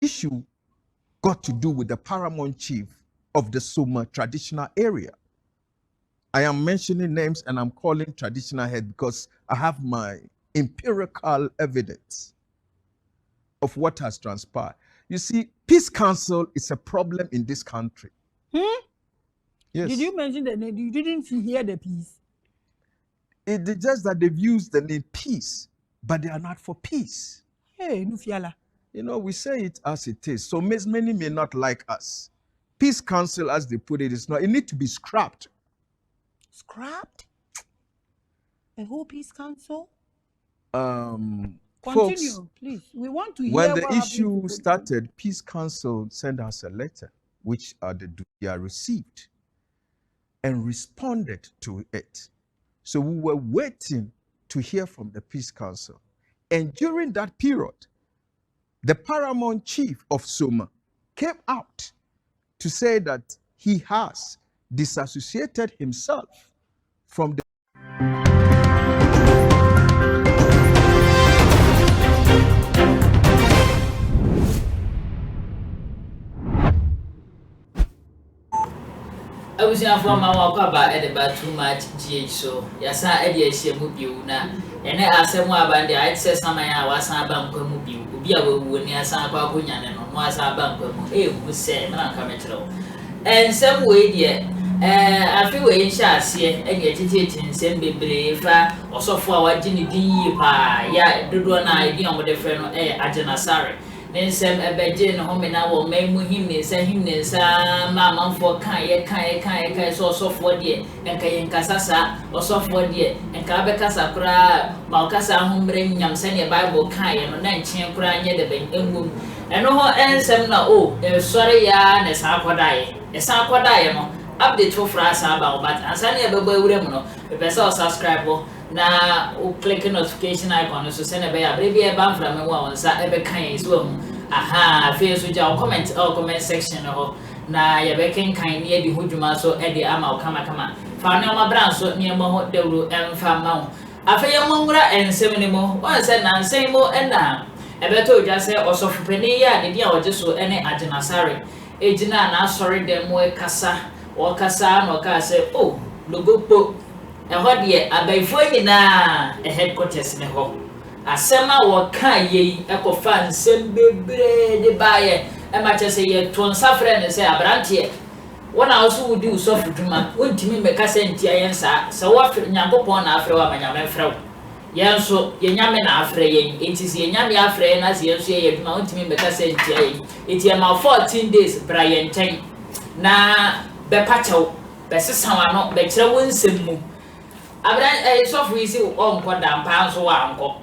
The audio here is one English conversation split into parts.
issue got to do with the paramount chief of the Suma traditional area. I am mentioning names and I'm calling traditional head because I have my empirical evidence of what has transpired. You see, peace council is a problem in this country. Yes. Did you mention the name? You didn't hear the peace. It is just that they've used the name peace, but they are not for peace. Hey, Nufiala. You know, we say it as it is. So many may not like us. Peace council, as they put it, is not. It needs to be scrapped. Scrapped? The whole peace council? Continue, folks, please. We want to hear when the issue started, Peace Council sent us a letter, which they are received and responded to it. So we were waiting to hear from the Peace Council. And during that period, the paramount chief of Soma came out to say that he has disassociated himself from the I was in from our papa at about too much GH so. Yes, I had a share mobile now. And I asked him about the I said some I was a bank mobile. Be a woman near San Pacuyan and was a bank. Who said, man, come at all. And some way, dear. I feel in Shas here and yet it in Sem Brave or so for our Ginny D. Ya, do one idea with the friend Agyin Asare. Then some a bedin home and I will make him mamma for kai so for dear and Kayan Casasa or so for dear and Cabacasa cra Malcasa home bring yam send a Bible kai and 19 cry near the bank and no answer no sorry ya and a Saquadai update for us about but as any other boy would know if I saw subscribe na click notification icon so send a baby a band from one ever kind so aha face with your comment section na ya bekin kind near the hujuma so Eddie ama kama found my brand so near mo de ru emfa ma afeye monwura ensem mo one said na nsem mo na ebeto just say osofu pani ya de dia oje so ene Agyin Asare ejina na sorry dem we kasa wakasa no ka say oh Nogokpo eho de abaifo nyina headquarters ne ho asema waka yi ekofa nsem bebre de baye e ma che say ye to nsafre ne say abrante wona also wudi usofu duma wontimi meka sentia yensa se wo nyankopon na afre wa manyame frɛ yenso yenyame na afre yen etisi yenyame afre na se yenso ye duma wontimi meka sentia yen eti ma 14 days bra yen ten na be pachew be sesawa no be kire wonsem mu abran sofu isi o nko dampa nso wa nko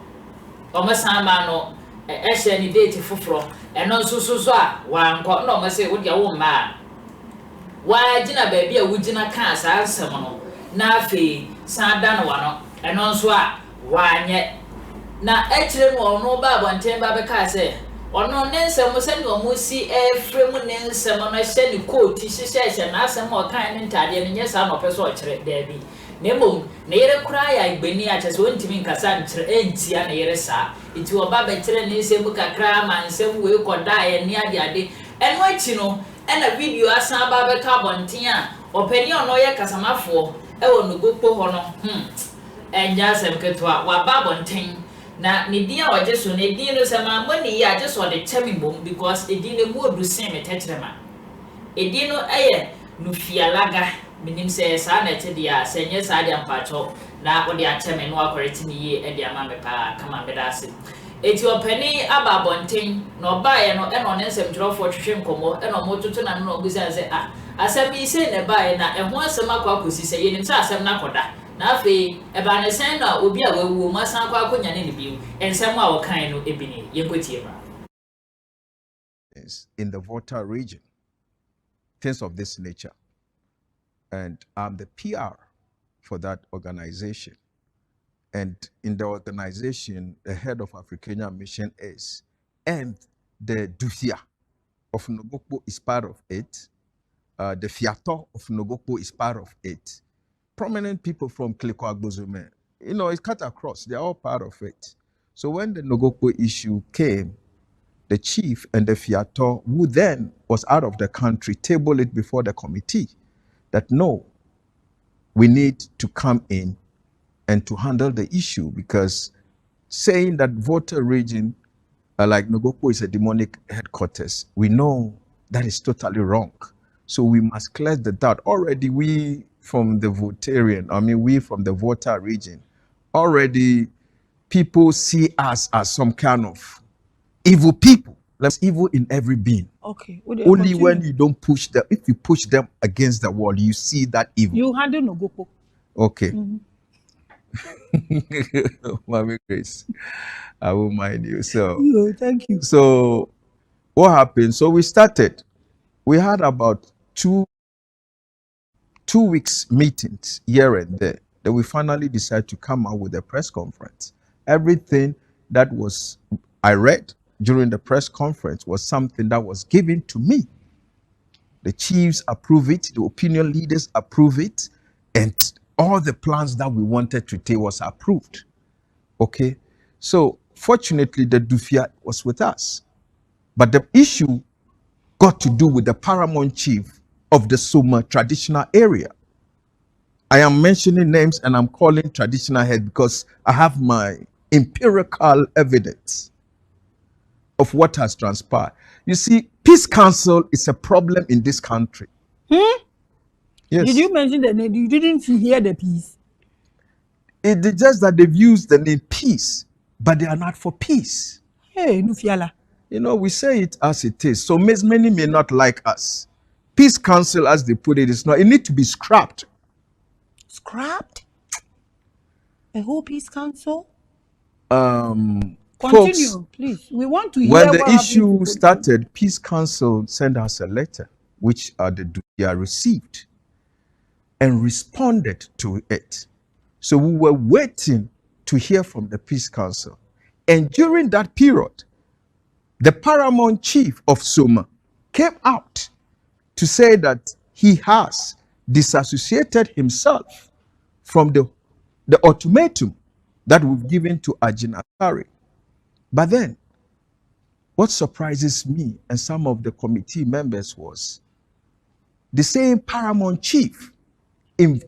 o masama no ehye ni date foforo eno nso so a wa nko no mo se wo dia wo ma wa gina baby a wugina ka asa asem no na afi sada no wa no eno nso a wa nye na ekire no no ba bonten ba be ka se ono ne nsem se ni omo si efrem ne nsem no hye ni coat hye na asem o kan ne ntade ne nyesa no peso o kire dabi nemo ne yere kura ya igbeni a chese wontimi nkasa nkire entia ne yere sa iti oba be kire ne nsem kakra ma nsem we koda ye ne ade eno achi no ena video asan ba be ka bonten a opani ono ye kasamafo e wo Nogokpo ho no enja asem ketwa wa ba bonten na ne dia oje so ne dia no sama money ya je so de chemi bom because e dia ne mu odu sen me tetrema e dia no eye Nufialaga minim se sa na te dia se nye sa dia mpacho na odi a chemi no akoreti ni ye e dia ma me pa kama me da ase eti opani aba bonten no ba ye no e no ne nsem twofo twhwe nkomo e no mo tutu na no ogusa se asem yi se ne ba ye na e ho asem akwa kosi se ye nim se asem na koda na afi eba ne sen na obi a wawu ma san kwa akonya ne biu ensem a wokan no ebini yenkotie ba in the Volta region, things of this nature, and I'm the PR for that organization. And in the organization, the head of African mission is, and the Dufia of Nogokpo is part of it. The Fiato of Nogokpo is part of it. Prominent people from Kliko Agbozume, it's cut across. They're all part of it. So when the Nogokpo issue came, the chief and the fiator, who then was out of the country, tabled it before the committee that no, we need to come in and to handle the issue, because saying that Volta region, like Nogokpo, is a demonic headquarters, we know that is totally wrong. So we must clear the doubt. Already we from the we from the Volta region, already people see us as some kind of evil people. There's evil in every being. Okay. Would Only continue? when you don't push them, if you push them against the wall, you see that evil. You handle Nogokpo. Okay. Mommy Grace, I will mind you. So, Yo, thank you. so what happened? So we started. We had about two weeks meetings here and there. Then we finally decided to come out with a press conference. Everything that was I read during the press conference was something that was given to me. The chiefs approve it, the opinion leaders approve it, and all the plans that we wanted to take was approved. Okay, so fortunately the Dufia was with us, but the issue got to do with the paramount chief of the Suma traditional area. I am mentioning names and I'm calling traditional head because I have my empirical evidence of what has transpired. You see, peace council is a problem in this country. Yes. Did you mention the name? You didn't hear the piece. It is just that they've used the name peace, but they are not for peace. Hey, Nufiala. You know, we say it as it is. So many may not like us. Peace council, as they put it, is not. It needs to be scrapped. Scrapped? A whole peace council? Continue, Folks, please. We want to hear when the what happened issue to started, peace council sent us a letter, which they received and responded to it. So we were waiting to hear from the peace council. And during that period, the paramount chief of Soma came out to say that he has disassociated himself from the ultimatum that we've given to Agyin Asare. But then, what surprises me and some of the committee members was the same paramount chief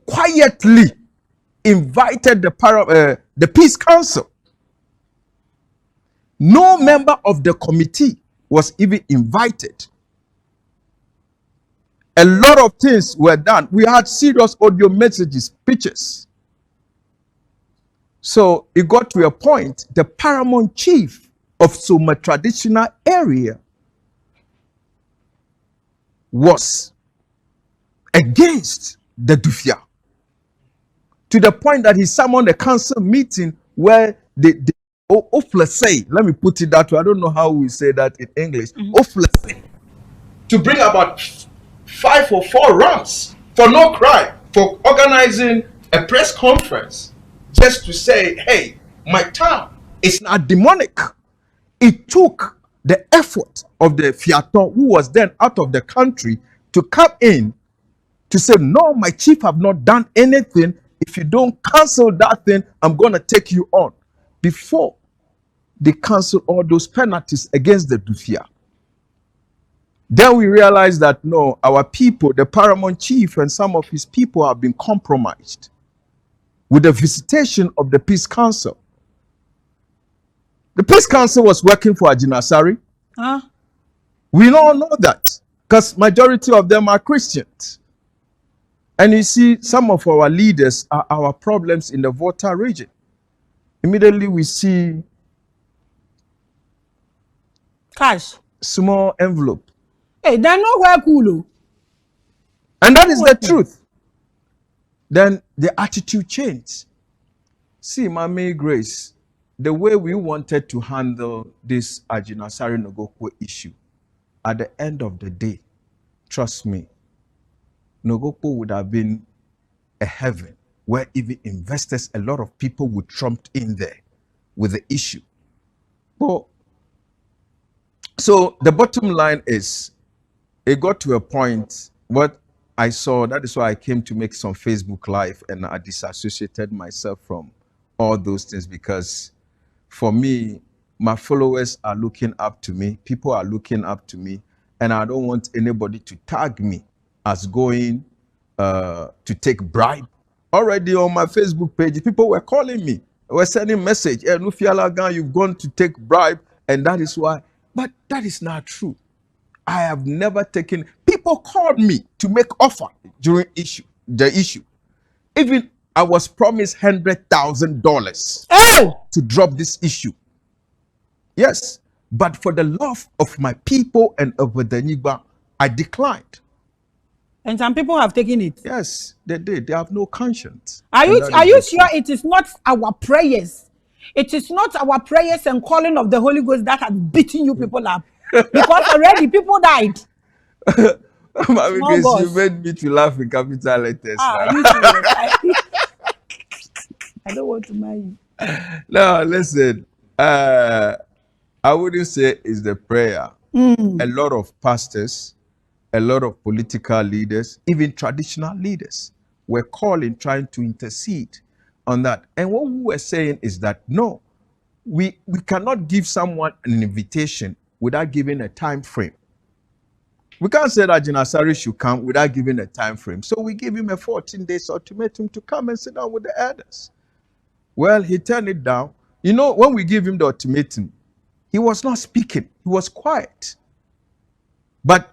quietly invited the peace council. No member of the committee was even invited. A lot of things were done. We had serious audio messages, pictures. So it got to a point, the paramount chief of Soma traditional area was against the Dufia, to the point that he summoned a council meeting where let me put it that way, I don't know how we say that in English, to bring about 5 or 4 rounds for no crime, for organizing a press conference just to say, hey, my town is not demonic. It took the effort of the fiator, who was then out of the country, to come in to say, no, my chief have not done anything. If you don't cancel that thing, I'm going to take you on. Before they cancel all those penalties against the Dufia. Then we realized that no, our people, the paramount chief and some of his people have been compromised with the visitation of the peace council. The peace council was working for Agyin Asare. Huh? We all know that because majority of them are Christians. And you see, some of our leaders are our problems in the Volta region. Immediately we see Cash. small envelope. Hey, they're nowhere cool. And that is the truth. Then the attitude changed. See, Mami Grace, the way we wanted to handle this Agyin Asare Nogokpo issue, at the end of the day, trust me, Nogokpo would have been a heaven where even investors, a lot of people would trump in there with the issue. But, so the bottom line is, it got to a point, what I saw, that is why I came to make some Facebook Live, and I disassociated myself from all those things, because for me, my followers are looking up to me. People are looking up to me. And I don't want anybody to tag me as going to take bribe. Already on my Facebook page, people were calling me. They were sending message. Hey, Nufialaga, you've gone to take bribe. And that is why. But that is not true. I have never taken. People called me to make offer during the issue. Even I was promised $100,000 Hey! to drop this issue. Yes, but for the love of my people and of the Niba, I declined. And some people have taken it. Yes, they did. They have no conscience. Are And you that are is you the sure truth. it is not our prayers? It is not our prayers and calling of the Holy Ghost that has beaten you people up. Because already people died. Mami Small Grace, you boss. made me to laugh in capital letters Ah, now. you serious? I don't want to marry you. No, listen. I wouldn't say it's the prayer. A lot of pastors, a lot of political leaders, even traditional leaders were calling, trying to intercede on that. And what we were saying is that no, we cannot give someone an invitation without giving a time frame. We can't say that Asare should come without giving a time frame. So we give him a 14 days ultimatum to come and sit down with the elders. Well, he turned it down. You know, when we give him the ultimatum, he was not speaking. He was quiet. But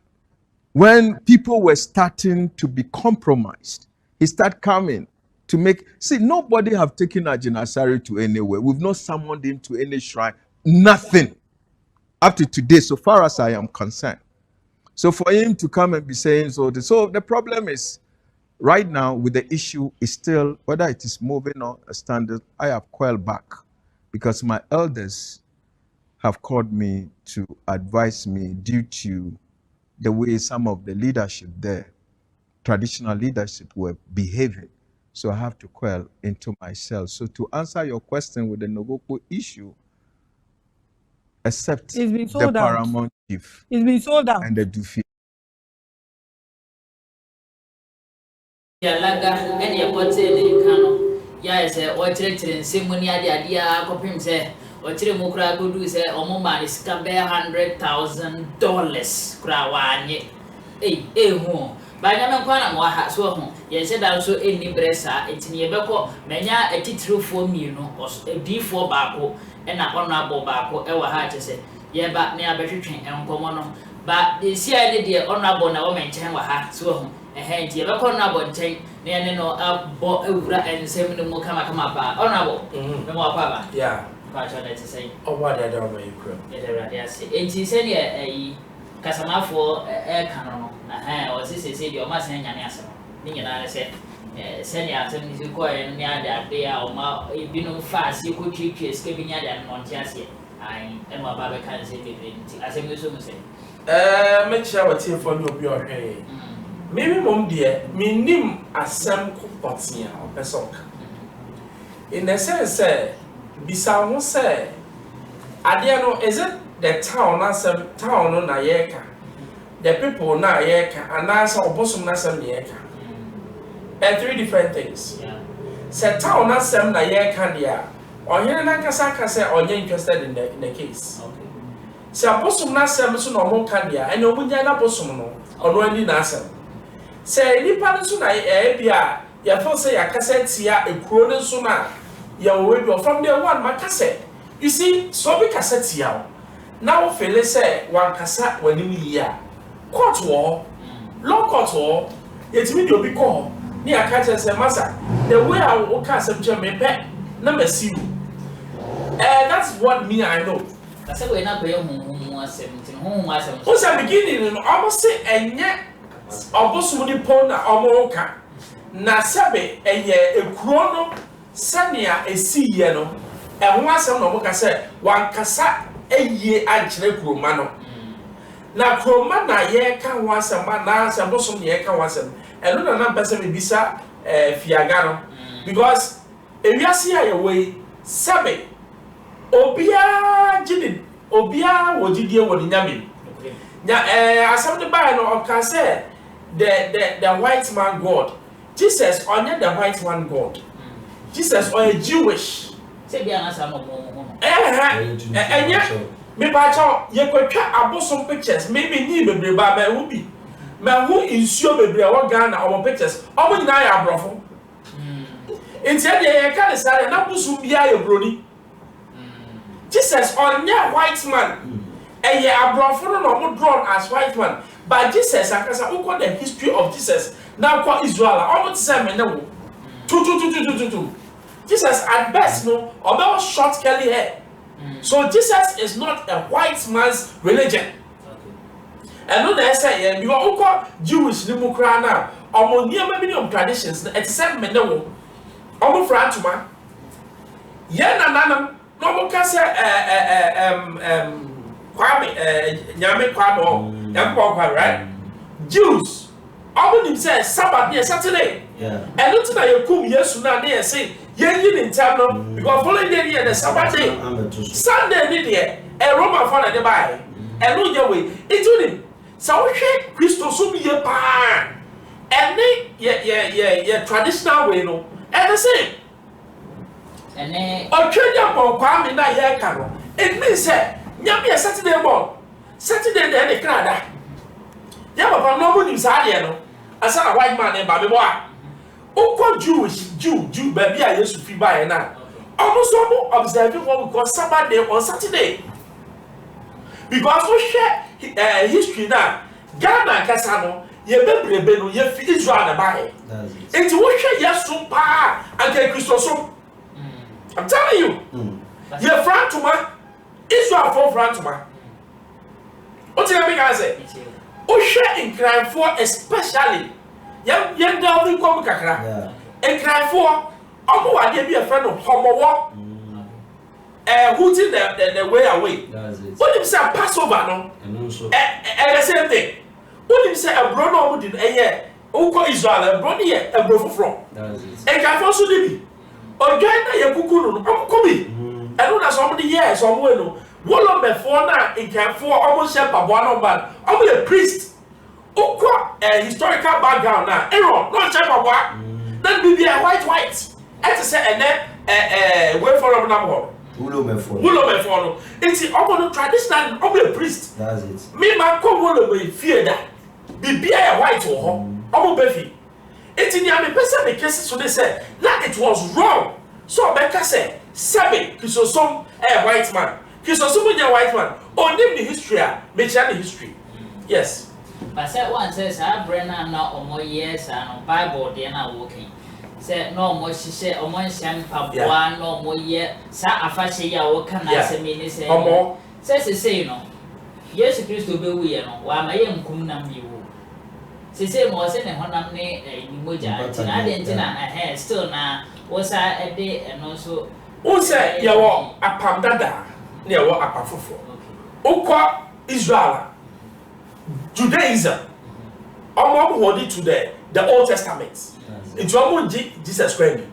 when people were starting to be compromised, he started coming to make. See, nobody have taken Asare to anywhere. We've not summoned him to any shrine. Nothing. Up to today, so far as I am concerned. So for him to come and be saying so the problem is, right now with the issue is still, whether it is moving or a standard, I have coiled back because my elders have called me to advise me due to the way some of the leadership there, traditional leadership, were behaving. So I have to coil into myself. So to answer your question with the Nogokpo issue, except It's been the sold out. paramount chief It's been sold out. and the Dufi. Nufialaga and your body in the cano. Yes, or treating Simony idea, copying say, or Trimukra could do say, or Moma is $100,000. Crawanye. Home. By Namakwana, what has so yes, said also any bressa, it's near Bako, Mania a titru for me, no, or a D4 bako, and a honorable bako, ever had to say, yeah, but near better train and common. But the CIA dear honorable now maintain what has so a hand here, but honorable tank, near no up, bought over and 7 more come up, honorable, no more papa. Yeah. Quite to say, Oh, what I don't know you could. yes, and she said, a Casama for air cannon, or sister said, you must hang an answer. Nina said, send your attendants to go and near that day or more, if you know fast, you could keep escaping at them on chassis. I am a barber can say, as a museum say. Make sure what you for your hay. Maybe, Mom dear, me name as some copotia or person. In the sense, Bisa won't say, I dare know, is it the town as some town on Ayeka? The people na Ayeka, and answer or bosom Nasam Yeka. And 3 different things. Say town as some Nayeka, dear, or here Nakasaka say, or you're interested in the case. Say a bosom Nasam soon or more candia, and no Munyana bosom or no any Nasam. Say, Nipan soon I bia, ya for say a cassette here a crone sooner. You will from there one my cassette. You see, so be cassette here. Now, Philly say one cassette when you year. Court war, long court war, it's me to be called. Near catches a massa. The way I will cast a German pet, number C. That's what me I know. That's a way not paying whom was 17, whom was What's a beginning almost say and yet almost money pona or mocha. Nasabe and ye a chrono. Sania a sea yellow, and once I'm not say one cassa a ye actually cromano. Now, cromana ye can once a man, now some bosom ye can once and another person may be sa fiagano because if you see away, Sabe Obia Jidid Obia what did you want in Yamin? Now, as some the buyer of can say the white man God, Jesus, or not the white man God. Jesus or a Jewish. Say, be an answer no more. Me bacha ye kwatwa abosom pictures maybe ni bebre ba ma hu bi ma hu insuo bebre a wo Ghana omo pictures omo nyina ya abrofo enti e de ye ka de sare na busu bia ye broni Jesus on ya white man ye abrofo no omo drawn as white man but Jesus akasa who the history of Jesus now kwa Israel omo tse me ne wo tu Jesus at best no omo short curly hair. So Jesus is not a white man's religion. And no, they say you are all Jewish Nimokrana, or more traditions, except Menewo, almost Frantuma. Yana Nanam, no more can say Kwame, Yame Kwano, Yampa, right? Jews, all them say Sabbath near Saturday. And not that you come yes, now they say. Yen in town because following the year the Sabbath day, Sunday day, a Roman father the buy, and no your way. It's only so shake Christos so be a pan, and they traditional way no, and the same. And then or trade up on Kwame in that hair carol. It means say, Yami a Saturday morning, Saturday then the crowd. Yama no one is Ariano, I saw a white man in Baby Boy. Oko Jew, baby, I used to feel by now. Almost observing what we call Sabbath day on Saturday. Because we share history now. Ghana Casano, ye bebeno, ye Israel by. It's what share yes so pa and Christos. I'm telling you, ye Frantuma, Israel for Frantuma. What did I say? We share in crime for especially. Young Delvin Comacra, and cry for Omo, I gave you a friend of Homo, who's in the way away. What if say Passover no? And the same thing. What if say a brother in a year, Oko Israel, a brother here, a brother from. And can also be. Or Gana Yakukunu, Okobi, and not as many years or bueno. One of the four now in can for almost shepherd one of man, only a priest. Historical background now. Aaron, not type of what? Then be a white. As I say, and then wait for a number. Who me follow? It's the traditional of a priest. That's it. Me, my co will fear that. Be a white or Omo Befi. It's in the army person the cases so they said that it was wrong. So Becca said, Sabi, Kisosom a white man. Kisosom a white man. Or name the history, mention the history. Yes. But said one says, I Brenna not or more years and Bible, they are not walking. Said no more, she said, or more champa, one no more year, sa a fashion ya or can I say, me say, more. Says the say, no. Yes, Christ to be we, no, while my young Kumnam you. She said, more than a honey, a Muja, and I didn't have still now, was I a day and also. Who said, you are a Pamdada, near what a Pafufo. Okwa Israel. Judaism, almost holding to the Old Testament. It's almost Jesus Christ.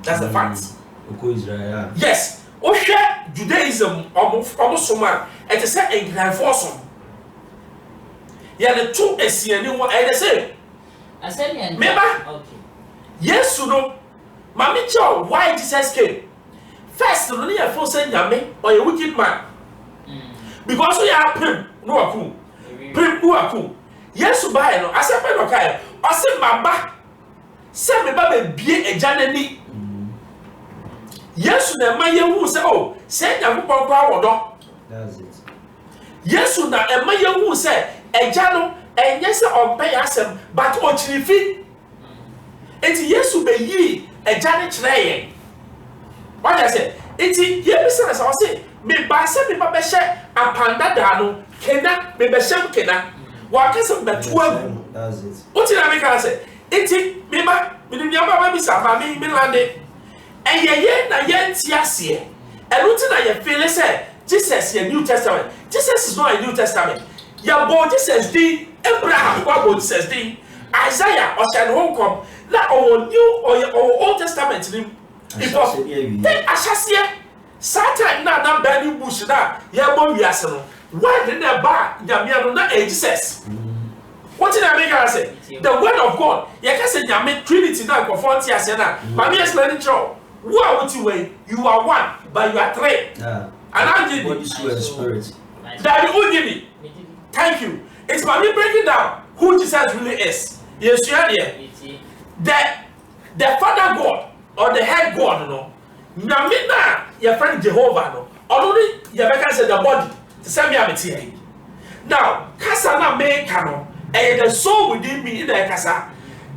That's the fact. Yes. Osha Judaism almost so much. And it's a grand force. Yeah, the two is here. And the same. I said, remember? Yes, you know. Mammy Chow, why Jesus came? First, you don't have force Yame or a wicked man. Because we are prim, Nooku. Prim Nooku. Yes, you buy no. I said, okay. I said, my back. Send me baby be a janani. Yes, you know, my young say, oh, send your people crowd. That's it. Yes, you know, and my young say, a jano, and yes, on pay us, but on chilifi. It's yes, you be ye, a janet tray. What I said, it's yes, I say, me basse me babeshe, a panda dano, kena, me beshem kena. What is it but 12? That's it. What did I make her say? It's Mima, Minima, Mami, Milande. And ye na yen tiasie. And what did I feel? Say, Jesus, your New Testament. Jesus is not a New Testament. Your boy, Jesus, the Abraham, what would says the Isaiah, or Shan Hong Kong, not our New or your Old Testament. Because then Ashasia, Satan, not Benny Bush, that your boy, Yassano. Why did they buy Yamiano, not Jesus? What did I make her say? The word of God. You can say Yami Trinity now for 40 years now. But me explaining to you, who are what you way? You are one. but you are three. Yeah. And I'm Jimmy. Body, soul, and spirit. Daddy Ujimi. Thank you. It's by me breaking down who Jesus really is. Yes, you are there. The Father God or the head God, no. Namina, your friend Jehovah, no. Only your can say the body. To send me a here. Now, Kasana me kano, and the soul within me in the Kasa.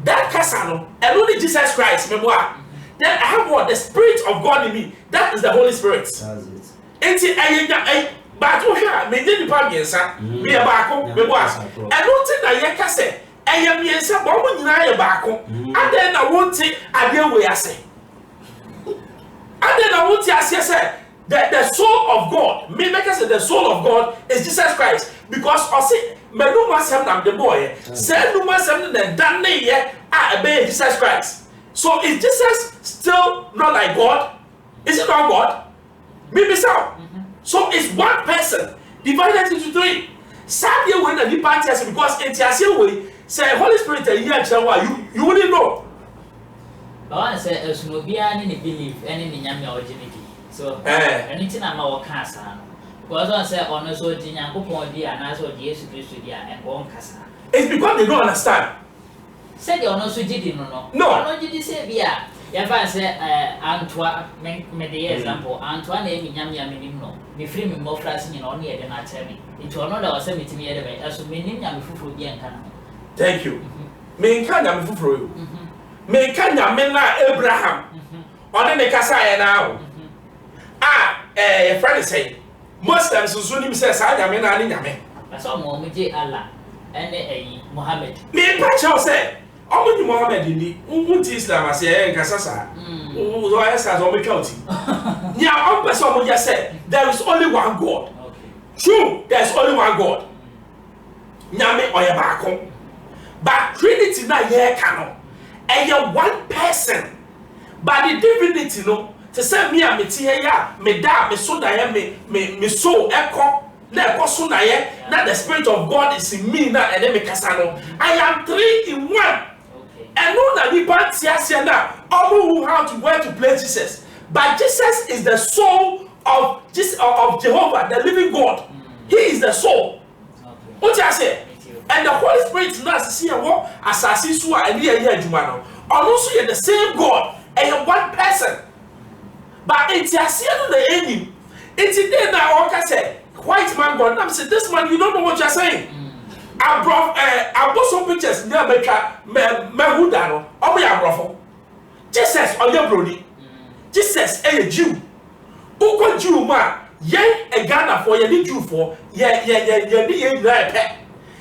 That Kasano, and only Jesus Christ, memoir. Then I have what? The Spirit of God in me. That is the Holy Spirit. That's it. But me didn't pay me, sir. Me a backo, me was. And don't think that you can say, I am yes, a woman in a backo. And then I won't take a deal way I say. And then I won't say, that the soul of God, me make us say the soul of God is Jesus Christ. Because I say, me no must have the boy. Say no must have the done ye, I obey Jesus Christ. So is Jesus still not like God? Is it not God? Maybe so. So it's one person divided into three. Sadly, when the party has because it's a way, say Holy Spirit and you wouldn't know. But I say there's no be any belief any nyame originity. So anything I'm our casa. Because I say on so Jinyankopon dia and so Jesus Christ dia and one casa. It's because they don't understand. Said you no so jidi no. No jidi say bia. If I say Antoine me the example Antoine e nyame minim no. Me free me more flashing in on here than I tell me. It will not allow me to me anyway. As so many nyame fufu bi enka. Thank you. Me enka nyame fufu you. Me enka nyame na Abraham. On the kasa ya now. Your friend is saying Muslims so nim say sa nyame na ani nyame. That's all mo je Allah and Muhammad. Me pa chaw say omo ni Muhammad ni unti Islam ase nkasa sa. So I say so me twauti. Nya on person mo just say there is only one God. Okay. True, there is only one God. Nyame oye baako. But Trinity na ye ka no. E one person. But the divinity no to say me a meti ya me da me so da ya me so eko na eko so na ye na the Spirit of God is in me na and me kasa no. I am 3 in 1. Okay. And no na ni part sia na all who have to where to play Jesus. But Jesus is the soul of Jehovah, the living God. He is the soul. What I say? And the Holy Spirit now see what asasi so and here adwuma no. Also you the same God and one person. But it's a no the enemy. It's there now okay say white man God. I'm say this man you don't know what you're saying. I brought some pictures near me huda no. Omo ya brofo. Jesus on your brody. Jesus a Jew. Uko Jew ma yen a Ghana for ye Jew for ye pe.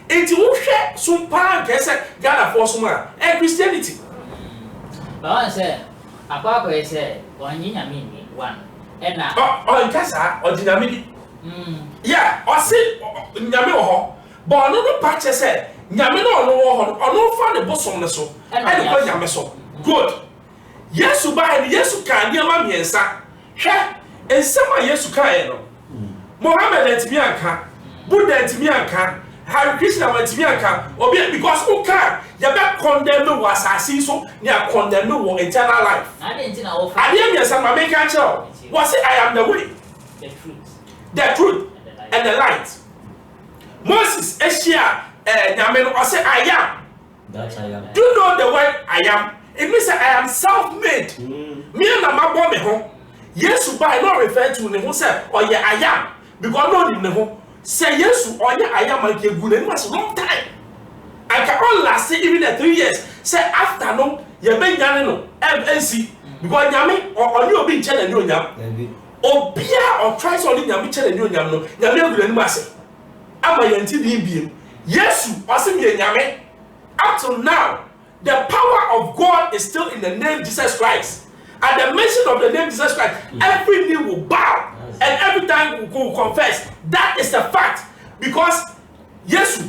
Enti wo hwe so pa kese Ghana for so ma and Christianity. But I say akwa say onyi nyame ni one. And na oh nkasa odiname di. Yeah, o se nyame wo ho. But no patch say nyame no wo ho. Ono fa ne bosom ne so. E de ko nyame so. Good. Yesu ba ni Yesu ka ni ama miensa. Hwe ensema Yesu ka e no. Muhammad entimi anka, Buddha entimi anka, Hare Krishna entimi anka. Obi because who can you be condemn was asase so near condemn no eternal life. I didn't know of. I didn't mean some make answer. Was it I am the way, the truth and the light. Moses Eshia Nyame no say I am. That I am. Do you know the word I am? It means that I am self-made. Me and my mom me home. Yes, by not refer to ne who say or yeah I am because no ne ho say yes or yeah I am like good and was long time. I can all last even the 3 years. Say after no you be nyane no MNC because nyame or you be channel no nyam. Obia or try so nyame channel no nyam no nyame good and was ama yanti bi yes or say me nyame up till now. The power of God is still in the name Jesus Christ. At the mention of the name Jesus Christ, every knee will bow and every tongue will confess. That is the fact. Because yes,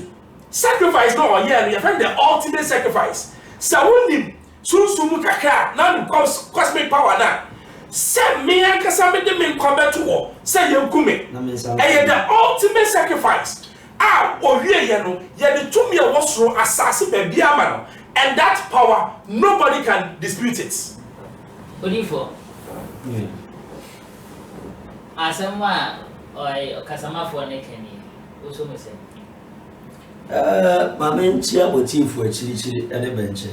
sacrifice no yeah, you find the ultimate sacrifice. Sawunim sumu kakra now becomes cosmic power now. Say me and kasame de me combat to war. Say you kume. And the ultimate sacrifice. Owie ye no ye de tumi e wosoro asase ba bia ma no. And that power, nobody can dispute it. What for? Asema or Casama for Nekeni. Also, Miss. Mamen chia motif for chili and a bench.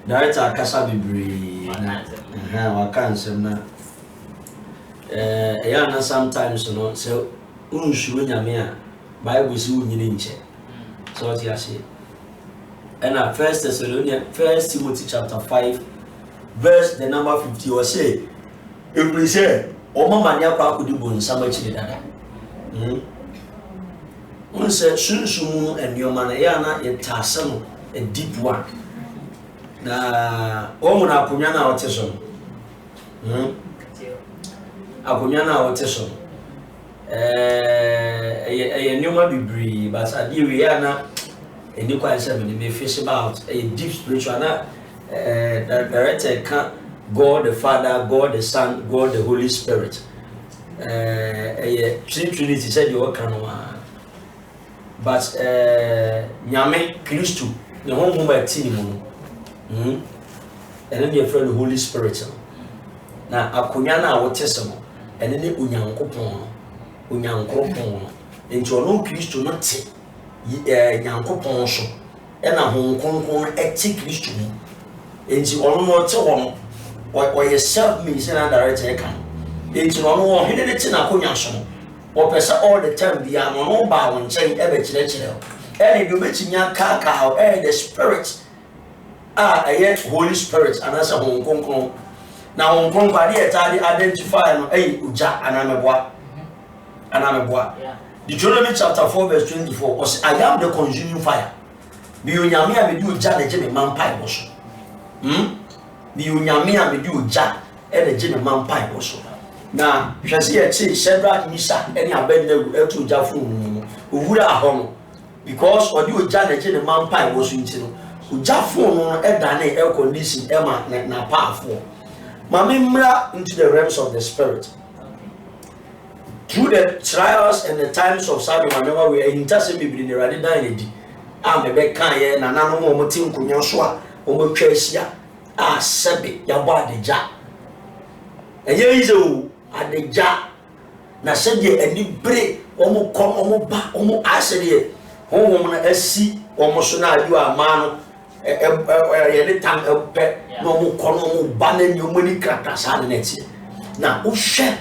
Director Casa Bibri. Wakansem na. Yana sometimes, so unshunyamia Bible see in check. So what you say. And First Timothy chapter 5, verse the number 50 or say, if we say, O Mama Yapa could do bon somebody dada. One said, Sunsumu and your manayana a tassel, a deep one. Na Omuna Punyana autism. Apunyana autism. A Numa Bibri, but I deal with and you quite say may fish about a deep spiritual director can God the Father, God the Son, God the Holy Spirit. A Trinity said you can but Yame Christu, the home by Tinimo, and then your friend the Holy Spirit. Now Akunyana or Testament, and then Unyankopon, into no Christu not take. Yankopon so na hon konkon eti Kristo mu enti ono no te ho o ye self me say na director kan enti ono wo hene ne ti na konya so o pesa all the time bia no ba won chen e be kire any do be tinya kaka the spirit Holy Spirit and as a hon konkon na hon konkon dey identify no uja anameboa Deuteronomy chapter 4 verse 24 was I am the consuming fire. Be unyamia me do ja de je me manpai boso. Be unyamia me do ja e de je me manpai boso. Na hwese ye chi Shadrach Meshach any Abednego etu ja fun owura ahom because odi o ja de je me manpai boso nti no uja fun no e da na air condition e ma na powerful. Mama mra into the realms of the spirit. Through the trials and the times of Samuel, whenever we are in touch with the Radi Dinedy, I'm a back kind and I'm a more team Kunyaswa, or Chesia, Sabi, Yabba the Ja. And here is at the Ja. Na said ye and you break, almost come, almost back, almost Asare, home SC, almost now you are man, a time of pet, no more column, banning your money crackers and next year. Now, who said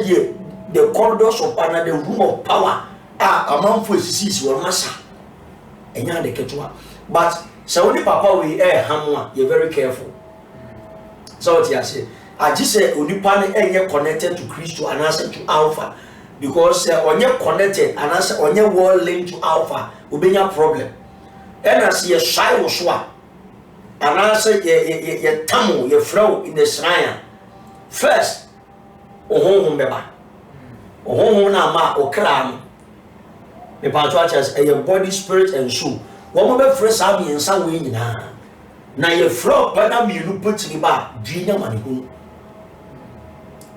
ye? The corridors of power, the room of power are among forces were massa. And you're the ketua. But so only papa we hammer, you're very careful. So what you say? I just say only pan and connected to Christo and answer to Alpha. Because when you're connected and answer on your wall linked to Alpha will be your problem. And I see a shy or swap. And answer your tamu, your flow in the shrine. First, home beba. Oh, na ma okram. The patriarchs a body, spirit, and soul. One more fresh army in some way na. Na your flow, but you put me back, Gina Manihu.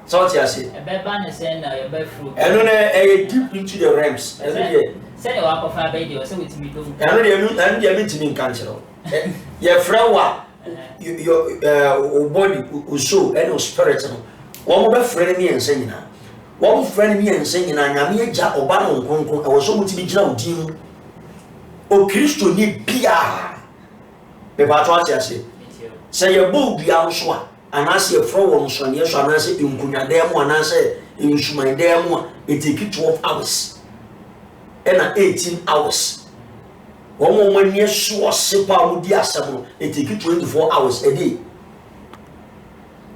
So what you say? A bad send a bad fruit. And then deep into the realms. Send a walk of our baby or so with me. And you meet me in country. Your flower, your body, soul, and your spirit. One more friend me and saying now. One friend me and saying, I am here, Jack or Baron Conco, I was so much to be Jim. O Christo need Pia. The Patricia say a book be out, and I see a flow on Son, yes, and I say in Kunya demo, and I say in Shumai demo, it take 12 hours and 18 hours. One moment, yes, sure, Sepa would be a summer, it take 24 hours a day.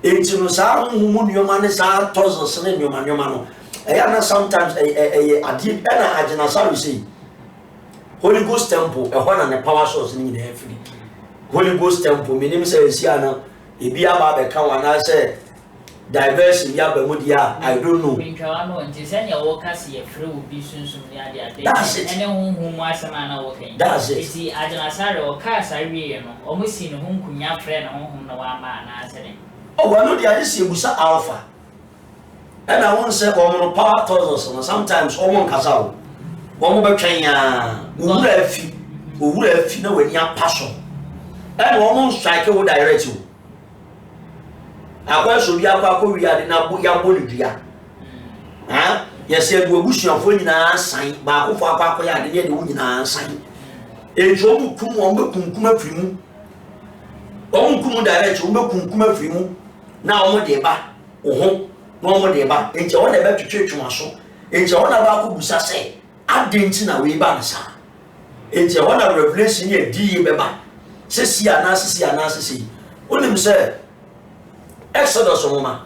It's no sound who your man is our tossers and your man. I sometimes a deep and Asare say Holy Ghost temple, a one and a power source in the free. Holy Ghost temple, my name says Siana, if you have a cow and I say diverse in Yabamudia, I don't know. That's it. And whom was a man walking. That's it. See, Asare or Casare, almost seen whom Kunya friend whom no one man answering. Oh, I know the idea is Alpha. And I won't say, oh, power toss us, sometimes, oh, one castle. One more Kenya, who would have you know when you're passion. And almost strike will direct you. I was so young, we are in a Bolivia. Yes, you will wish your phone in a sign, but for a papa, I didn't win a sign. A job come on the Kumkuma Frimu. On Kumu direct, you will Kumkuma Frimu. Now, what they buy, oh, no more they buy. And you want to to church muscle. And you want about Kubusa say, I didn't know we bansa. And you want to replace in your D. Beba. Sissy and Nancy. What him say? Exodus, woman.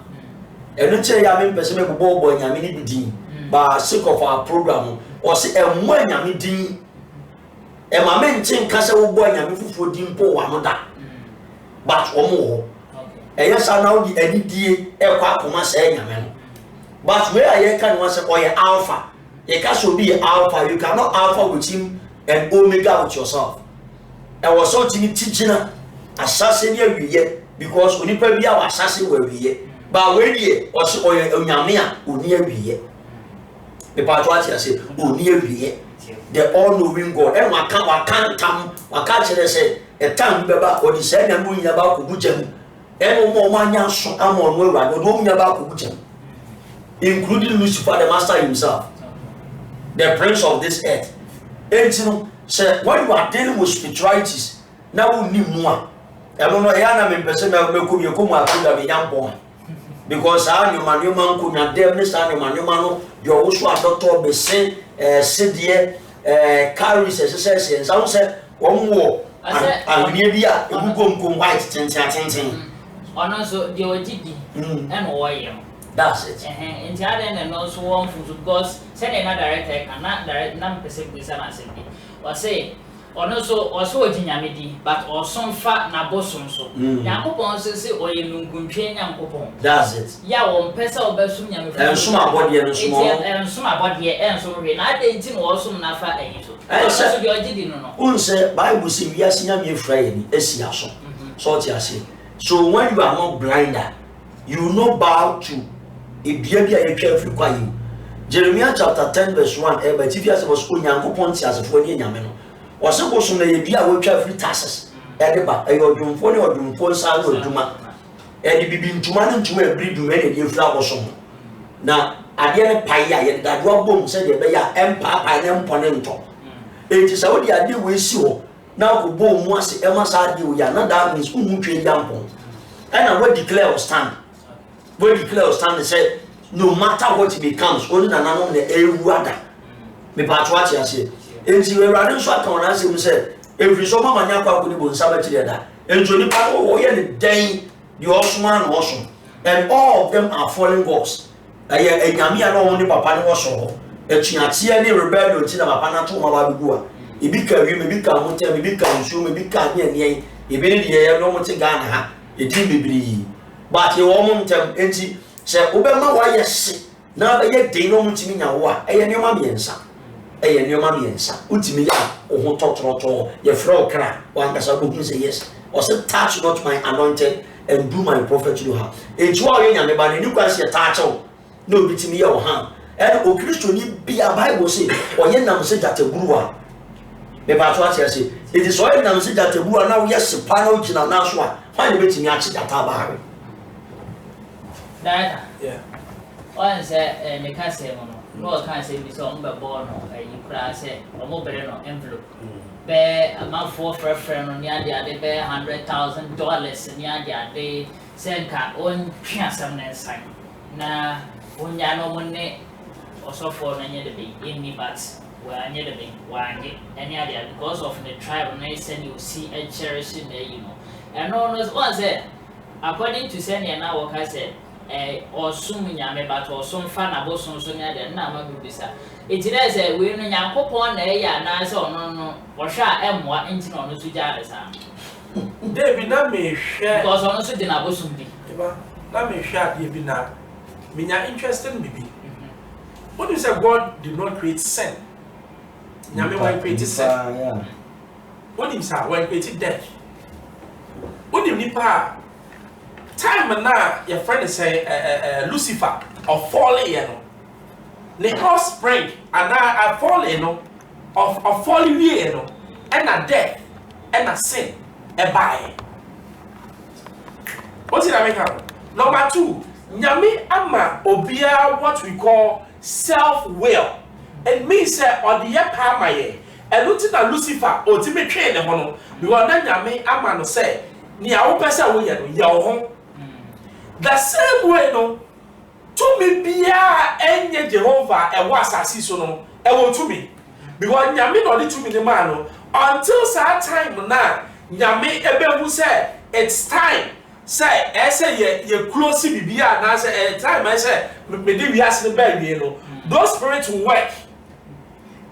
And don't say I mean, person make a boy, I mean, it by sake of our program, or say a one yammy ding. And my men think Castle boy, yammy for dimpo, one that. But one more. And yes, I know the NDA, a quack, say, yaman. But where I can once a boy alpha, a castle be alpha, you cannot alpha with him and omega with yourself. I was so teaching assassin every year because when you probably our assassin were here. But when ye was Onyamia, near ye. The Patricia said, near ye. The all knowing God. And I can't come, I can't say a time about what he said and moving about Kubujem. And more mania, so I'm on where I don't know about Kubujem, including Lucifer, the master himself, the prince of this earth. And you know, say, when you are dealing with spiritualities, now we need more. I don't know, I am a person of a young boy. Because I am a new man, could not damn this animal, you also a doctor, be sent, Sidia, carries a success, and some said, one more, and maybe a good white tinting. On also the OGD and OYM. That's it. And the other and also one from because send another director cannot direct non-percent with an assembly. Or say, or also a Jinyamidi, but or some fat Naboson so. Yampopon says, or you Guntrain Yampopon. That's it. Ya won't pass out Besum and some body and small and some about here and so I didn't also Nafa and so. I said, you didn't know. Unse Bible say we are seeing me Friday, Esiaso. So I say. So when you are not blinder, you know bow to a baby a careful quiet. Jeremiah chapter 10 verse 1, but if you was Unyango as a 40 yameno, or suppose to be a will carefully taxes. Edeba, a your doom for your doom for San Duma. And it be to man to a breed to many new flowers. Now, I didn't pay that one boom said they are empire and emponento. It is already a deal with you. Now, boom once Emma said you are not that means who trade yampon. And I will declare stand. Will declare stand and say, no matter what it becomes, only than I know the Eruada. Me patwati ase. Enti we rade so aka ona ase mu se every so mama nya kwa kuni bo nsaba together. Enti oni pa wo ye ne den the osman osun. And all of them are fallen gods. Aye enyame ya no woni papa ne wo so ho. Etuatie ne rebellion ti na papa na to ma ba bigua. Ibi ka wi me bi ka hotel me bi ka nsu me bi ka ne ne ibi ne de no mo ti Ghana ha. Edi bibiri. But you wo mo ntem enti se obema wa yesi na ba ye den no mo ti nya wo a eye ne ma miensa. Eye ne ma miensa. Utimi ya oho totroto ye fro kra wa ngasa go say yes. Or say touch not my anointed and do my prophet to her. Eju a ye nya me ba ne ni kwase touch o. No bitimi ya wo ha. And o Kristo ni bia Bible say o ye nam se jataburu a. Me ba to ase say it is o ye nam se jataburu a na wo yes pa na o gina na so a. Why you betimi a chi jataba? That yeah. One said, and the castle, no, can't say this on the born or a class, or mobile envelope. Bear a month for a friend on Yadia, they bear $100,000 in Yadia, they send car on Piansam sign. Now, when ya no money or so for any of the any bats were near the big one, any idea because of the tribe, and they send you see and cherish in there, you know. And no one was there. According to Sandy and our cassette. Or soon yame but or some fan about some sonia than Nama Bubisa. It is a winning Yankopon, nice or no, or shall M1 engine on the Sujaras. David, that may share Because honestly, then I was soon be. That may share you be now. Me are interested in me. What is a God did not create sin? Yame why created sin? What is that? Why created death? What do you need? Time now, your friend say Lucifer or fallen, you know. The offspring and now a fallen, of falling, you know, and a death and a sin, a buy. What's it I make? Number two, Nyame ama obia what we call self-will. It means that on the year Pamaye, and Lieutenant Lucifer, ultimate train the mono, you are not Yame Amano say, near Opesa William, your home. The same way, no, to me, be any Jehovah, and was a season, and will to me. Because Yame only to me the man, until that time now, Yame Ebe who said, it's time. Say, I say, you close to me, and I say, time I say, maybe we ask the baby, you know, those spirits will work.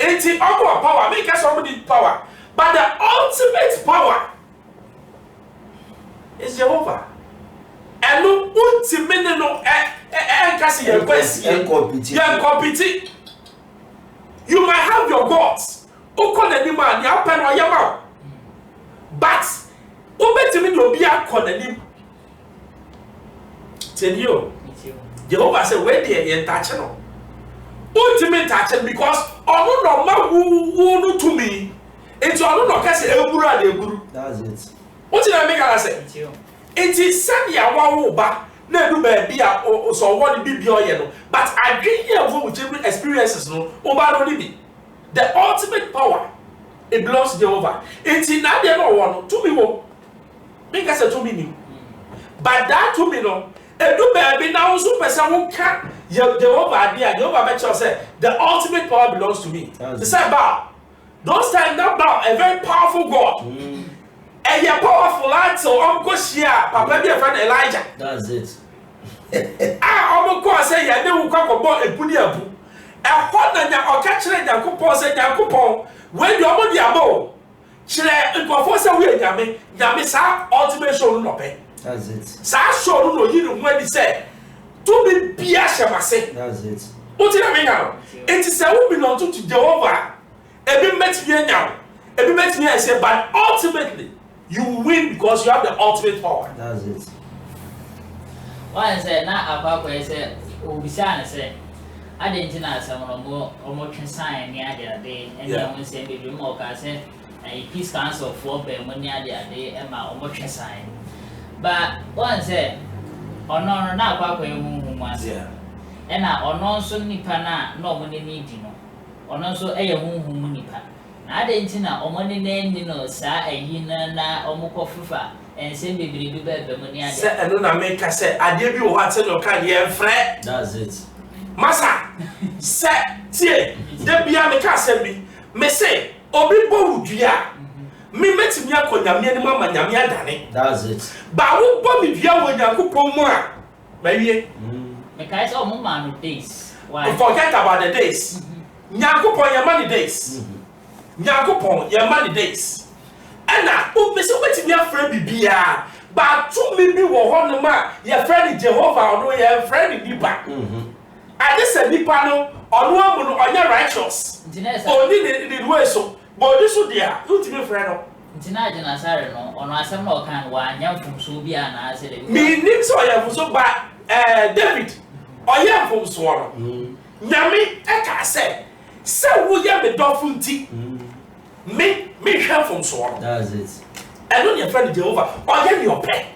It's our power, make us somebody power. But the ultimate power is Jehovah. And no ultimate no you might have your gods. But ultimately no be a conanim. Tell you, Jehovah said, where they are touching no. Ultimate touching because ono no ma wu to me. It's ono no kase eburu ade eburu. That's it. What did I make her say? It is send ya wa ba na do ba bia so what be oye no. But Agyin here for whichever experiences no oba no be. The ultimate power it belongs to Jehovah. It's in that there no one to me wo. Make us to me ni. But that to me no edu ba be na so person who can Jehovah there, Jehovah Mitchell said, the ultimate power belongs to me. He said, bow. Those times that bow, a very powerful God. And you're powerful, so I'm going to share, Papa, be a friend Elijah. That's it. I'm going to say, I never come about a punya. A partner, or catching a coupon, said Yakupon, when you're on the abo. Chile, and go for some way, Yamisa, ultimate show no pay. That's it. Sa show no, you know when he said. To be Piasha Masse. That's it. What did I mean now? It is a woman on to Jehovah. Every met me now. Every met me I say, but ultimately you win because you have the ultimate power. That's it. Why say na apapa say obisa say I didn't know someone more sign near the day and then say baby more can say a peace council for be money the day and my almost sign. But one say ono na akwa ehuhu ase e na ono nso nipa na omone need no ono nso eye huhu nipa na ade nti na omone na ni no sa ayi na omokofufa ense bebiri bi bebe mo ni ade se eno na make say ade bi o ha te no kan ye mfre. That's it. Masa se tie de bia me ka se bi me say obi bo wudua me metimi akonyame ni mama nyame adane. That's it. Ba wo bo me dua wo Nyankopon mu a ba wie me kai say omo man no days. Why forget about the days. Nyankopon your money days. Nyankopon your money days. Ena o me say wetimi afra bibia ba to me bi wo ho no ma your friend Jehovah ono your friend nipa. I just said nipa no ono amu no onye righteous. Oni the way so but this so there who to me friend no ntina Agyin Asare no ono asem na okan wa nyamfumso bia na ase de me nim so ya fumso ba David oya fumso no nyame e ka say wo ya me dofo nti me hwe fumso no. That's it. I know your friend Jehovah oya me ope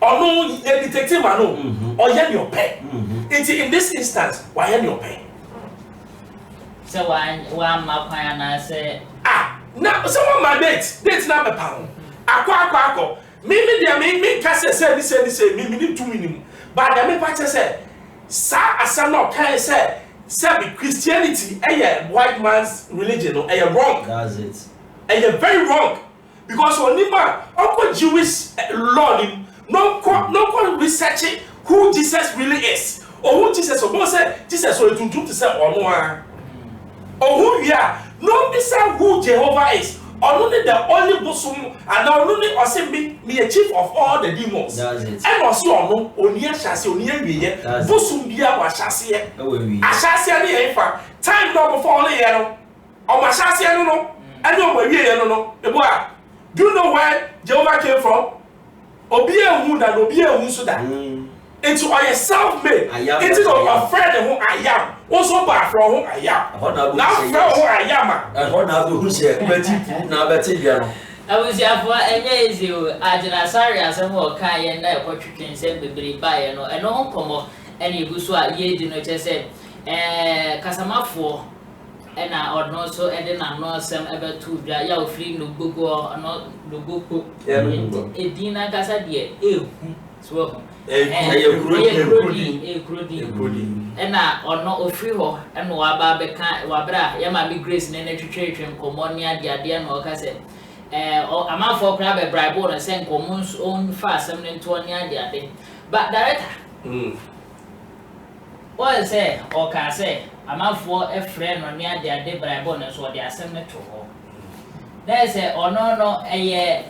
ono ye detective no oya me ope in this instance why ya me ope so wa ma kwan na say now someone my date na me pa akwa me ka say me need 2 minutes but dem me pa say sa asa no kan say be Christianity white man's religion no wrong. That's it. Very wrong because onima unko Jewish law no researching who Jesus really is or who Jesus or say Jesus or to say ono a or who we are. No bisa who Jehovah is. Only the only bosom and only say me a chief of all the demons. That's it. And also ono onia shase onia wiye bosom bia wa shase e. Ashase ne efa time no before only here no. O ma shase no and o ma wiye no. Do you know where Jehovah came from? Obi ehun da obi ehun so da. Into a self-made. Into a friend who I am. Also by from who I am. Now from who I am. And what now who say now better I was here for any easy Agyin Asare asem wo kan ye na ekotwetwen se bebre ba ye no eno nkomo ene eguso a ye di no che se kasamafo ena odno so ede na no sem ebe tu dwa ya ofri Nogokpo no Nogokpo edina kasa de ehu so ekrodi ena ono ofri ho ena waba beka wabra ya ma mi grace ne na twetwe nkomo ne ade na o kase amafo kra be bribe no se nkomo on fa asem ne nto ne ade but director o say o ka say amafo e frɛ no ne ade bribe no so de asem ne to ho na say ono no eye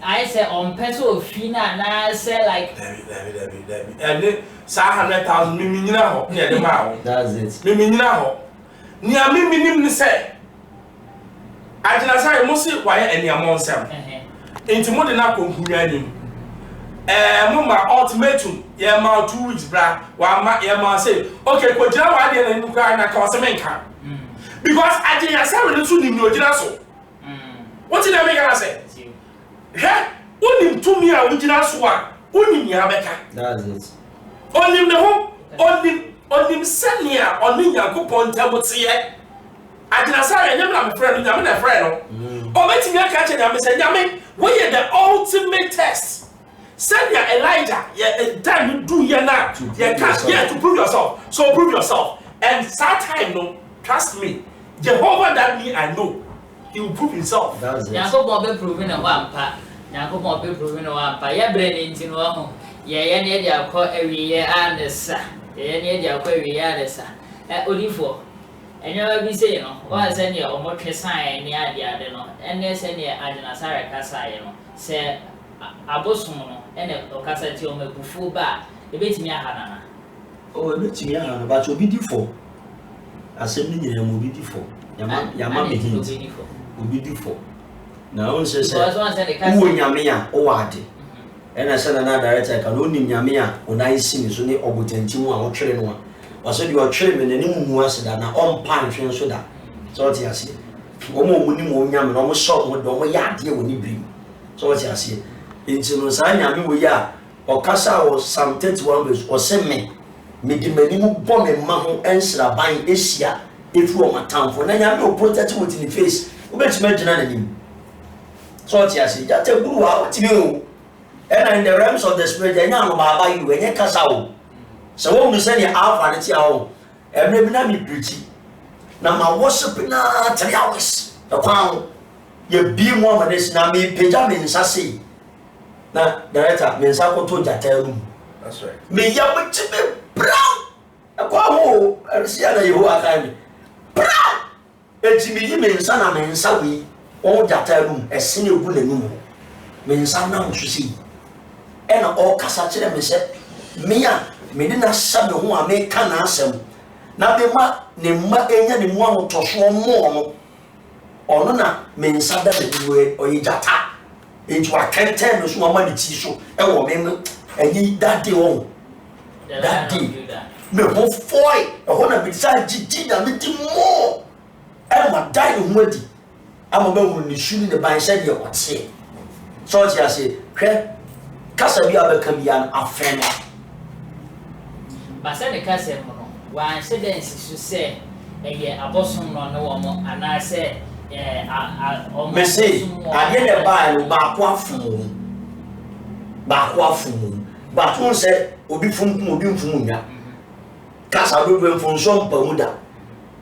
I say on peso fina na say like David. And sa 100,000 me nyina ho na de ma ho. That's it. Me nyina ho. Ni a me nim ni say. Agyin Asare mo si waye eniamon sem. Enti mo de na konkunya anim. Mo ma ultimatum ye ma 2 weeks bra wa ma ye ma say okay ko jira wa de na Nuku na ka o menka. Because Agyin Asare no su nim no jira so. What did I make her say? Hey, unim tumi a ujina so a unim ya beka. That's it. Onim ne ho, onim senia oni Nyankopon tabote ye. Agyin Asare nyam na me frɛ no nyam na frɛ no. O betimi aka che nyam se nyam we ye the ultimate test. Senia Elijah ye time do ye na ye can to prove yourself. So prove yourself. And that time no, trust me, Jehovah that me I know, he will prove himself. That's it. Nyankopon be proving na wampa. Nyankopon be proving na wampa. Ye bre ne nti no ho. Ye ne de akọ awiye anesa. Ye ne de akọ awiye anesa. Odifo. Enyo bi say no. O say ne o mo twesan ne ade no. Ene say ne Agyin Asare kasa ye no. Say abosom no ene o kasa ti o mabufu ba. E betimi ahanana. Oh, e betimi ahana but obi di for. Asem ni nyina mo obi di for. Yama be hint. Obi di for. Na on say wo nyame a o wade ena se na director ka no nim nyame a o nan sini so ne obotanti mu a o twere no a waso di o twere me ne mu aseda na on pan hwen so da so ti ase o mo nim o nyame no mo so mo do mo ya ade woni brim so ti ase enti no sa nyame wo ya o kasa o Psalm 31 verse o se me di mani mu bo me ma ho ensra ban esia efu o matamfo na nyame o protect mo ti ni face o betima gina na nim. So I say, just a guru out to you. And in the realms of the spirit, they know about you and your castle. So when we send you out for the hour, every minute preaching. Now my worshiping 3 hours. The crown, you be woman is now me Benjamin Sassy. Now, director, means I go to that room. That's right. Me, you would be brown. A quamo, and see how you are kind. Brown! It's me, you mean son, I mean, Sawi. All that room a senior woman no me san na to see and all kasa kire me say me a me di na sabe ho a me ka na asem na be ma ne ma enya ne mu a to so mo no ono na me nsa da be we oyi jata entu akenten no so ma ni ti so e wo me enyi that day won that day me ho foi e ho na be sa jiji na me ti mo e ma dai no adi I'm about to shoot the by said you what say. So I say, Casa be able to be an affair. But said the Casa, why said then to say, a bosom no more, and I said, Me say, I get a buy back from but one said, Obi from ya. Casa will be from some Bermuda.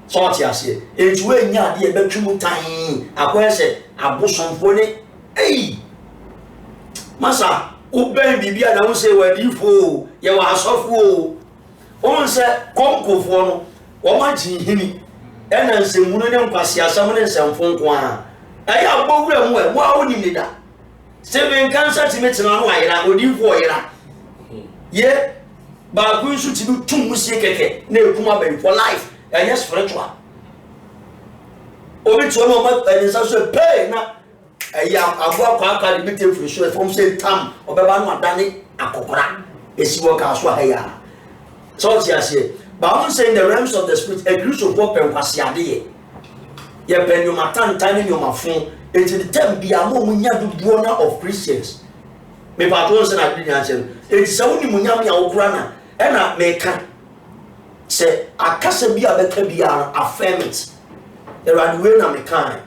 So I say, it's when you are the bedroom time. I say, I bought some for it. Hey, Massa, who baby, I don't say, well, you fool, you are so fool. One said, Conco for no, my genie, and I say, Munam Passia, someone and some phone. I have both of them. Why would you need that? 7 cancer to meet an hour, I would you for it. Yeah, but we should do 2 music, no come for life. Yes, spiritual. Obi to no and is also pay na agwa kwa aka the meeting for sure from say tam obeba no adane akokora esi work aso ya. So I say, but I'm saying the realms of the spirit a group of people penkwasiade ye. Ye pen you matan tiny you mafon until the time be amo munya do buona of Christians. Me patron say na bi answer. It say woni munya me akokora na e na me ka say akasa bi abeka bi affirm it erade we na me kan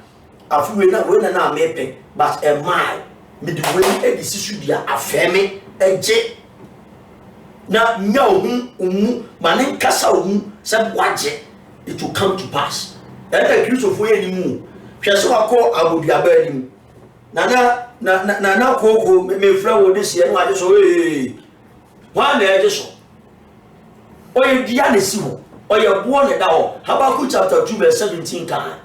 afi we na mepe but a mile me the way e disisu dia affirm eje na nya ohu mane kasa ohu se waje it will come to pass that Kristo fo ye ni mu hwese wako abodua ba ni mu na koko me fra wo de se no ade so wa na eje so oye dia na si ho oye bo ne da ho Habakkuk chapter 2 verse 17 kan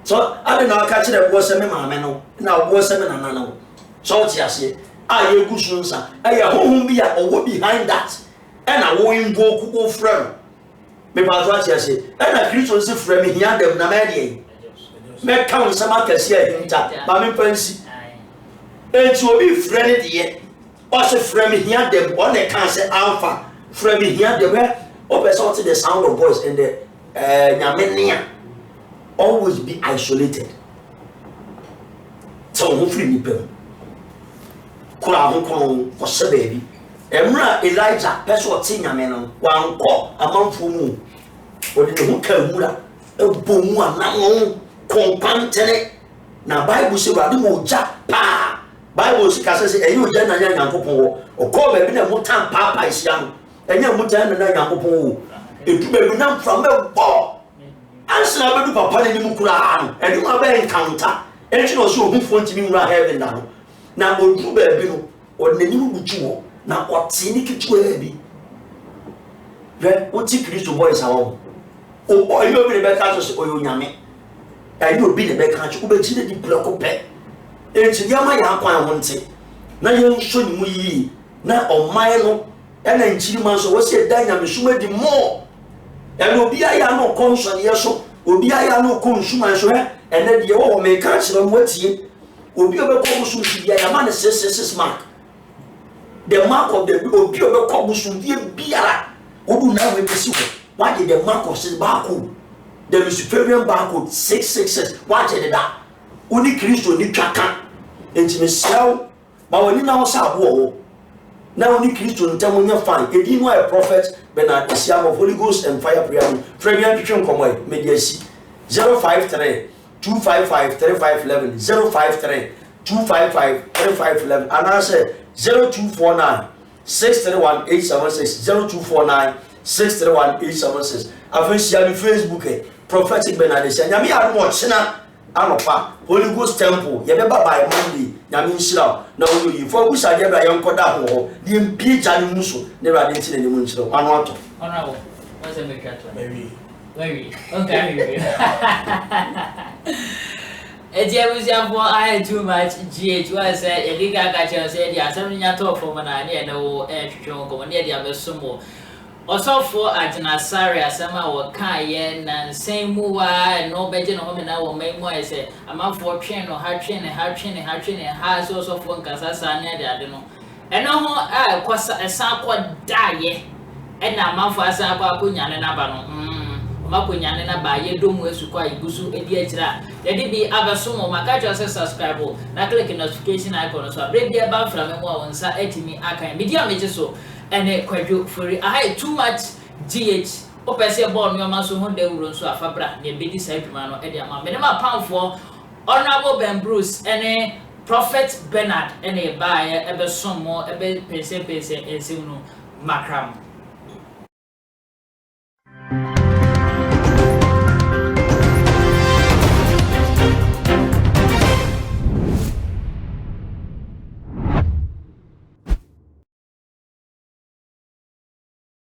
so ade na aka kire bo se me maame no na bo se me nana no so ti ase a ye gusu nsa aye hohum bi a owo behind that and a wo invoke wo fra me ba so ti ase na Kristo se fra me hia dem na me de me kan sama kase a hinta ba me pansi enti obi fra ne de o se fra me hia dem o ne kan se alpha from here the way opposite the sound of voice and the nyamenia always be isolated so who free me pem kura ho kon ko se baby emra Elijah person ti nyame no wanko amanfo mu odi ne ho ka mura ebomu anamon kompantene na Bible say wade mo ja pa Bible say eyi oja na nya Nyankopon wo okọ ba bi na mo tan papa isia no enya mo ja na Nyankopon wo edu ba bi na mfa me bo ansa ba du papa na ni mu kura no edi ma ba encounter enti no so ohufo ntimi nwura heaven da no na odu ba bi no odnani mu butu wo na oti ni kitu bi ve oti Kristo boys awo o boy no bi be ka so oyo nyame ayi obi ne be ka chu be chi di block pe enti ya ma ya kwan ho nte na ye nso ni mu yi na oman no na nchiri man so wo se dan nyame suma di mo ene obi aya no konson ye so obi aya no konsuman so ene de wo me ka chiro mo tie obi obekọ musu bia ya ma ne 666 mark the mark of the obi obekọ musu bia obu na we besi ho what is the mark of 6 barcode the Luciferian barcode 666 what is that oni Kristo ni twaka enti me sel ma woni na wo sa abo na oni Kristo ntamo nya fan edi no a prophet Bernard Isiam of Holy Ghost and Fire Prayer Premier Kitchen Komoy Mediasi 053 255 3511 053 255 3511 and I say 0249 631 876 0249 631 876 afensia mi Facebook prophetic Bernard Isiam nyame ya mo chena anopa Holy Ghost temple ye beba by Monday nyame nshira na wo yi fo busa je bra ye nkoda ho de mpie ja ni muso ne bra de ntine ne mu nshira anu ato honorable what's a make that very okay I too much GH was a liga catcher said ya something ya talk for man and no twon ko ne dia besomo Osofo Asare asema wo kan ye na nsem mu wa no beje no home na wo mai mu ese amafo twen no ha so osofo nkasa sa ne ade no eno ho kosa esan ko daye ena amafo asa kwa kunyane na ba no makunyane na ba ye domu esu kwa igusu edi akira ye de bi abasomo maka jo subscribe na click notification icon so abre bi ba fra me mu a wonsa atimi akan media meje so ene kwadwo fori I too much GH opese ball no ma so ho da wuro so afabra ne bedi sai dwuma no e de ama me ne ma pamfo honorable Ben Bruce ene prophet Bernard ene ba ye ebe somo ebe pese ensim no makram